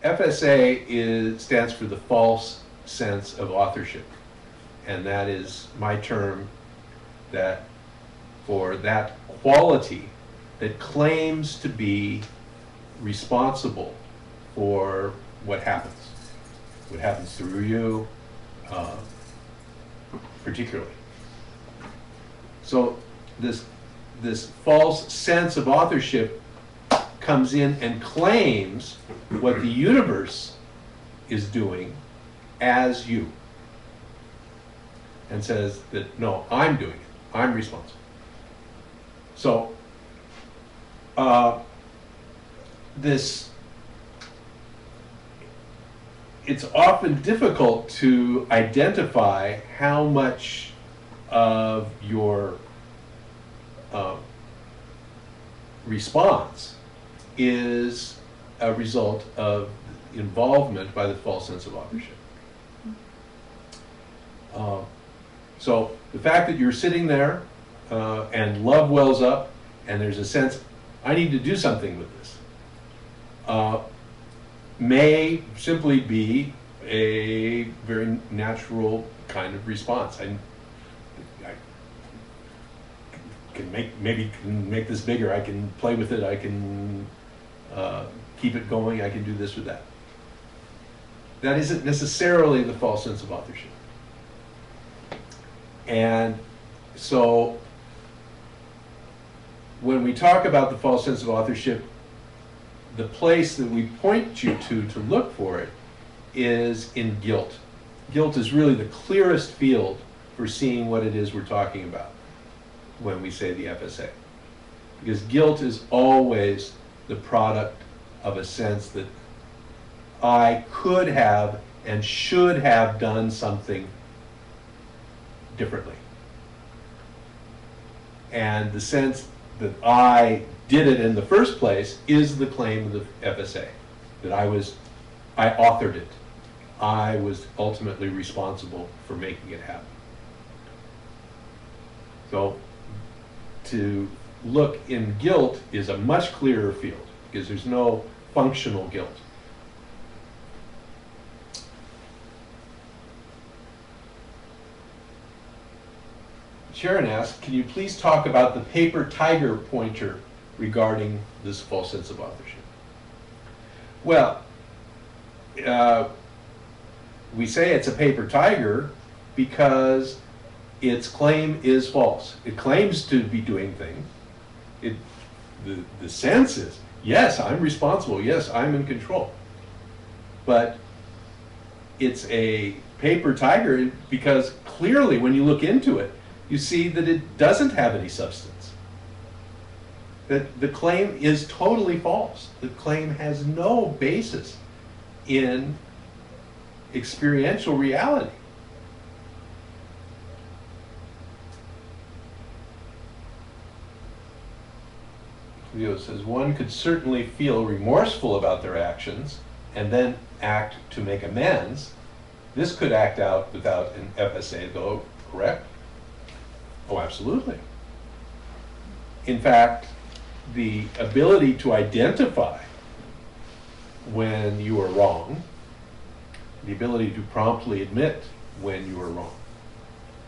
FSA stands for the false sense of authorship, and that is my term that for that quality that claims to be responsible for what happens through you, particularly. So this false sense of authorship comes in and claims what the universe is doing as you, and says that, no, I'm doing it, I'm responsible. So it's often difficult to identify how much of your response is a result of involvement by the false sense of authorship. So the fact that you're sitting there and love wells up and there's a sense, I need to do something with this, may simply be a very natural kind of response. I can make this bigger, I can play with it, I can keep it going, I can do this or that. That isn't necessarily the false sense of authorship. And so when we talk about the false sense of authorship, the place that we point you to look for it is in guilt. Guilt is really the clearest field for seeing what it is we're talking about when we say the FSA. Because guilt is always the product of a sense that I could have and should have done something differently. And the sense that I did it in the first place is the claim of the FSA, that I authored it. I was ultimately responsible for making it happen. So to look in guilt is a much clearer field because there's no functional guilt. Sharon asks, can you please talk about the paper tiger pointer regarding this false sense of authorship? Well, we say it's a paper tiger because its claim is false. It claims to be doing things. The sense is, yes, I'm responsible, yes, I'm in control. But it's a paper tiger because clearly when you look into it, you see that it doesn't have any substance. That the claim is totally false. The claim has no basis in experiential reality. Leo says, one could certainly feel remorseful about their actions and then act to make amends. This could act out without an FSA, though, correct? Oh, absolutely. In fact, the ability to identify when you are wrong, the ability to promptly admit when you are wrong,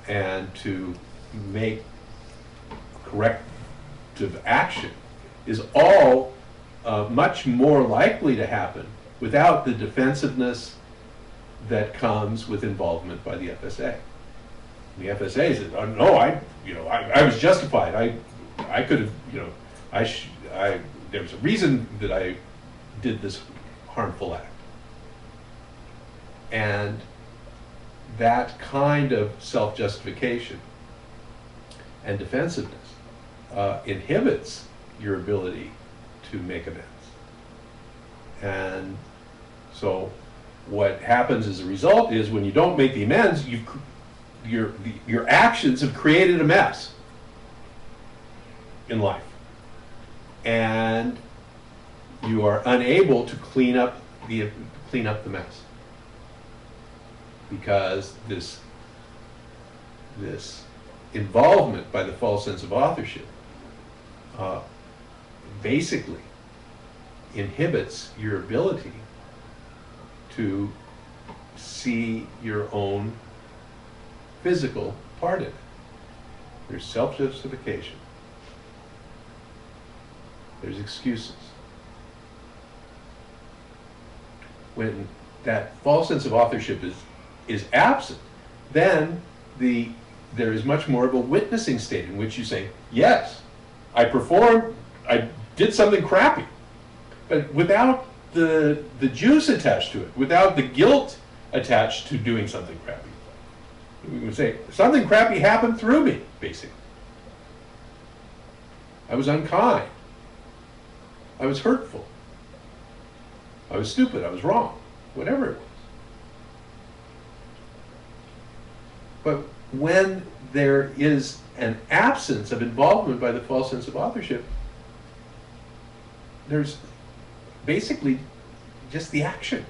and to make corrective action is all much more likely to happen without the defensiveness that comes with involvement by the FSA. The FSA says, oh, no, I was justified. I could have, there was a reason that I did this harmful act. And that kind of self-justification and defensiveness inhibits your ability to make amends. And so what happens as a result is when you don't make the amends, your actions have created a mess in life. And you are unable to clean up the mess. Because this involvement by the false sense of authorship basically inhibits your ability to see your own physical part of it. There's self-justification. There's excuses. When that false sense of authorship is absent, then there is much more of a witnessing state in which you say, yes, I performed, I did something crappy, but without the juice attached to it, without the guilt attached to doing something crappy. We would say, something crappy happened through me, basically. I was unkind. I was hurtful. I was stupid. I was wrong. Whatever it was. But when there is an absence of involvement by the false sense of authorship, there's basically just the action.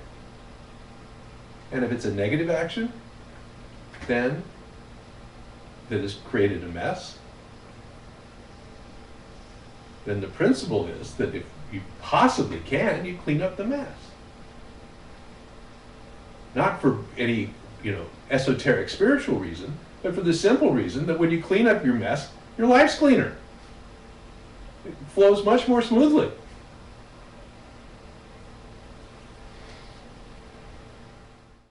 And if it's a negative action, then that has created a mess, then the principle is that if you possibly can, you clean up the mess. Not for any, esoteric spiritual reason, but for the simple reason that when you clean up your mess, your life's cleaner. It flows much more smoothly.